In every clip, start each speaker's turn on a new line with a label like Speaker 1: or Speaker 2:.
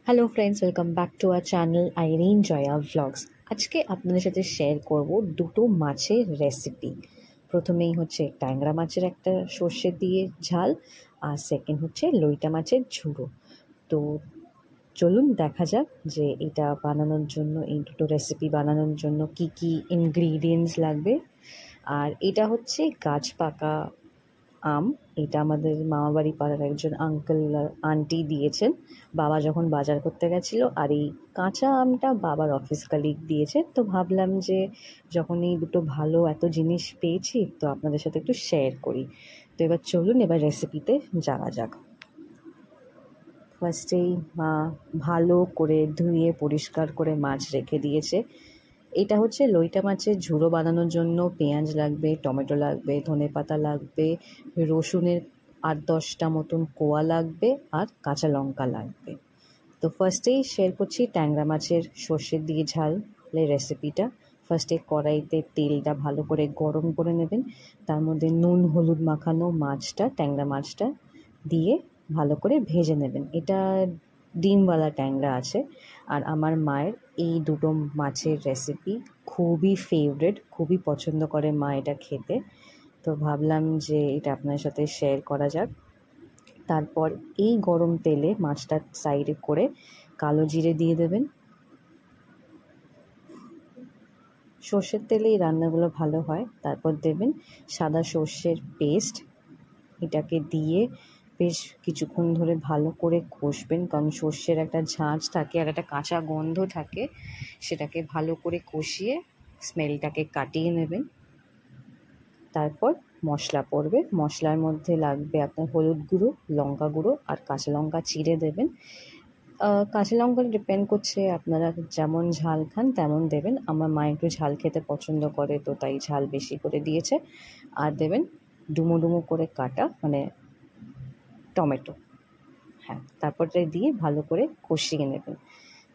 Speaker 1: Hello friends, welcome back to our channel Irene Joya vlogs. আজকে আপনাদের সাথে শেয়ার করব দুটো মাছের রেসিপি। প্রথমেই হচ্ছে ট্যাংরা মাছের একটা সর্ষে দিয়ে ঝাল, আর সেকেন্ড হচ্ছে লইটা মাছের ঝুড়ো। তো চলুন দেখা যাক যে এটা বানানোর জন্য, এই দুটো রেসিপি বানানোর জন্য কি কি ইনগ্রিডিয়েন্টস লাগবে। আর এটা হচ্ছে গাছ পাকা আম। এটা আমাদের মামাবাড়ি পাড়ার একজন আঙ্কেল আন্টি দিয়েছেন বাবা যখন বাজার করতে গেছিলো। আর এই কাঁচা আমটা বাবার অফিস কালিগ দিয়েছে। তো ভাবলাম যে যখন এই দুটো ভালো এত জিনিস পেয়েছি, তো আপনাদের সাথে একটু শেয়ার করি। তো এবার চলুন এবার রেসিপিতে যাওয়া যাক। ফার্স্টেই মা ভালো করে ধুয়ে পরিষ্কার করে মাছ রেখে দিয়েছে। এটা হচ্ছে লইটা মাছের ঝুড়ো বানানোর জন্য পেঁয়াজ লাগবে, টমেটো লাগবে, ধনেপাতা লাগবে, রসুনের ৮-১০টা মতন কোয়া লাগবে, আর কাঁচা লঙ্কা লাগবে। তো ফার্স্টেই শেয়ার করছি ট্যাংরা মাছের সর্ষে দিয়ে ঝালের রেসিপিটা। ফার্স্টে কড়াইতে তেলটা ভালো করে গরম করে নেবেন, তার মধ্যে নুন হলুদ মাখানো মাছটা, ট্যাংরা মাছটা দিয়ে ভালো করে ভেজে নেবেন। এটা ডিমওয়ালা ট্যাংরা আছে। আর আমার মায়ের এই দুটো মাছের রেসিপি খুবই ফেভারিট, খুবই পছন্দ করে মা এটা খেতে। তো ভাবলাম যে এটা আপনার সাথে শেয়ার করা যাক। তারপর এই গরম তেলে মাছটা সাইডে করে কালো জিরে দিয়ে দেবেন। সর্ষের তেলে এই রান্নাগুলো ভালো হয়। তারপর দেবেন সাদা সর্ষের পেস্ট। এটাকে দিয়ে বেশ কিছুক্ষণ ধরে ভালো করে কষবেন, কারণ সর্ষের একটা ঝাঁঝ থাকে আর একটা কাঁচা গন্ধ থাকে। সেটাকে ভালো করে কষিয়ে স্মেলটাকে কাটিয়ে নেবেন। তারপর মশলা পড়বে। মশলার মধ্যে লাগবে আপনার হলুদ গুঁড়ো, লঙ্কা গুঁড়ো আর কাঁচা লঙ্কা চিড়ে দেবেন। কাঁচা লঙ্কাটা ডিপেন্ড করছে আপনারা যেমন ঝাল খান তেমন দেবেন। আমার মা একটু ঝাল খেতে পছন্দ করে, তো তাই ঝাল বেশি করে দিয়েছে। আর দেবেন ডুমো ডুমো করে কাটা মানে টমেটো। হ্যাঁ, তারপরটা দিয়ে ভালো করে কষিয়ে নেবেন।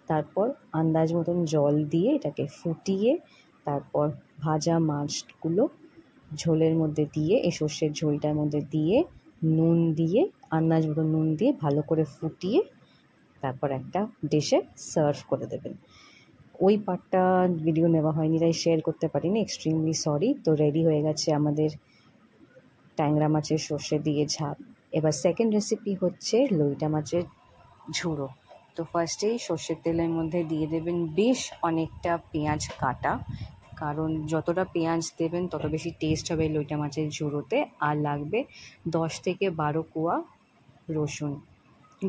Speaker 1: তারপর আন্দাজ মতন জল দিয়ে এটাকে ফুটিয়ে, তারপর ভাজা মাছগুলো ঝোলের মধ্যে দিয়ে, এই সর্ষের ঝোলটার মধ্যে দিয়ে নুন দিয়ে, আন্দাজ মতন নুন দিয়ে ভালো করে ফুটিয়ে তারপর একটা ডিশে সার্ভ করে দেবেন। ওই পার্টটা ভিডিও নেওয়া হয়নি তাই শেয়ার করতে পারিনি, এক্সট্রিমলি সরি। তো রেডি হয়ে গেছে আমাদের ট্যাংরা মাছের সর্ষে দিয়ে ঝাল। এবার সেকেন্ড রেসিপি হচ্ছে লইটা মাছের ঝুড়ো। তো ফার্স্টেই সর্ষের তেলের মধ্যে দিয়ে দেবেন বেশ অনেকটা পেঁয়াজ কাটা, কারণ যতটা পেঁয়াজ দেবেন তত বেশি টেস্ট হবে লইটা মাছের ঝুড়োতে। আর লাগবে 10 থেকে 12 কোয়া রসুন।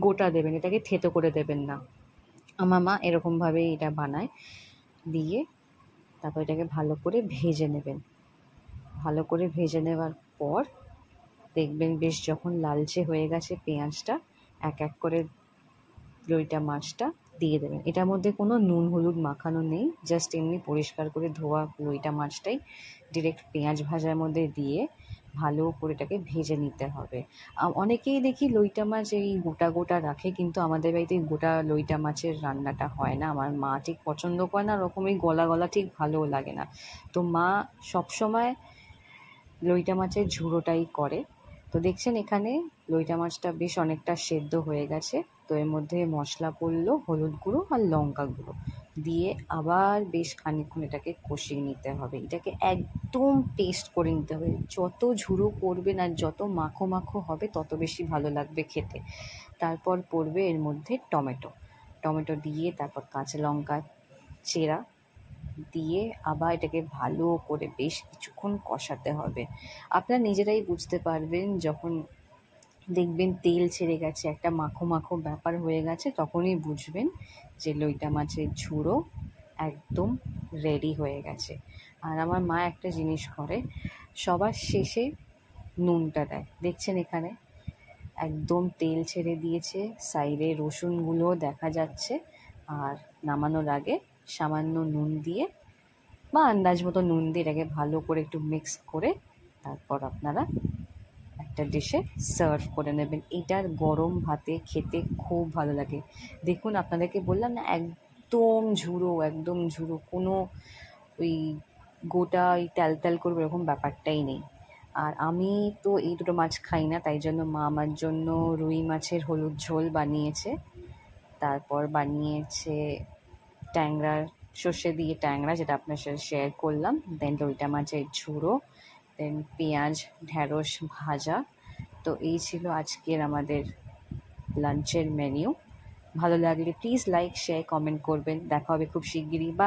Speaker 1: গোটা দেবেন, এটাকে থেতো করে দেবেন না। আমার মা এরকমভাবেই এটা বানায়। দিয়ে তারপর এটাকে ভালো করে ভেজে নেবেন। ভালো করে ভেজে নেওয়ার পর দেখবেন বেশ যখন লালচে হয়ে গেছে পেঁয়াজটা, এক এক করে লইটা মাছটা দিয়ে দেবেন। এটার মধ্যে কোনো নুন হলুদ মাখানো নেই, জাস্ট এমনি পরিষ্কার করে ধোয়া লইটা মাছটাই ডিরেক্ট পেঁয়াজ ভাজার মধ্যে দিয়ে ভালো করে এটাকে ভেজে নিতে হবে। অনেকেই দেখি লইটা মাছ এই গোটা গোটা রাখে, কিন্তু আমাদের বাড়িতে গোটা লইটা মাছের রান্নাটা হয় না। আমার মা ঠিক পছন্দ করে না, ওরকম এই গলা গলা ঠিক ভালোও লাগে না। তো মা সবসময় লইটা মাছের ঝুড়োটাই করে। তো দেখছেন এখানে লইটা মাছটা বেশ অনেকটা সেদ্ধ হয়ে গেছে। তো এর মধ্যে মশলা পড়লো, হলুদ গুঁড়ো আর লঙ্কা গুঁড়ো দিয়ে আবার বেশ খানিকক্ষণ এটাকে কষিয়ে নিতে হবে। এটাকে একদম পেস্ট করে নিতে হবে। যত ঝুড়ো করবেন আর যত মাখো মাখো হবে তত বেশি ভালো লাগবে খেতে। তারপর পড়বে এর মধ্যে টমেটো। টমেটো দিয়ে তারপর কাঁচা লঙ্কা চেরা দিয়ে আবার এটাকে ভালো করে বেশ কিছুক্ষণ কষাতে হবে। আপনারা নিজেরাই বুঝতে পারবেন যখন দেখবেন তেল ছেড়ে গেছে, একটা মাখো মাখো ব্যাপার হয়ে গেছে, তখনই বুঝবেন যে লইটা মাছের ঝুড়ো একদম রেডি হয়ে গেছে। আর আমার মা একটা জিনিস করে, সবার শেষে নুনটা দেয়। দেখছেন এখানে একদম তেল ছেড়ে দিয়েছে, সাইডে রসুনগুলোও দেখা যাচ্ছে। আর নামানোর আগে সামান্য নুন দিয়ে বা আন্দাজ মতো নুন দিয়ে এটাকে ভালো করে একটু মিক্স করে তারপর আপনারা একটা ডিশে সার্ভ করে নেবেন। এটার গরম ভাতে খেতে খুব ভালো লাগে। দেখুন আপনাদেরকে বললাম না, একদম ঝুড়ো, একদম ঝুড়ো, কোনো ওই গোটা ওই তেল তেল করবে এরকম ব্যাপারটাই নেই। আর আমি তো এই দুটো মাছ খাই না, তাই জন্য মা আমার জন্য রুই মাছের হলুদ ঝোল বানিয়েছে। তারপর বানিয়েছে ট্যাংরার সর্ষে দিয়ে ট্যাংরা, যেটা আপনার সাথে শেয়ার করলাম। দেন লইটা মাছের ঝুড়ো, দেন পেঁয়াজ ঢ্যাঁড়স ভাজা। তো এই ছিল আজকের আমাদের লাঞ্চের মেনু। ভালো লাগলে প্লিজ লাইক শেয়ার কমেন্ট করবেন। দেখা হবে খুব শিগগিরই। বাই।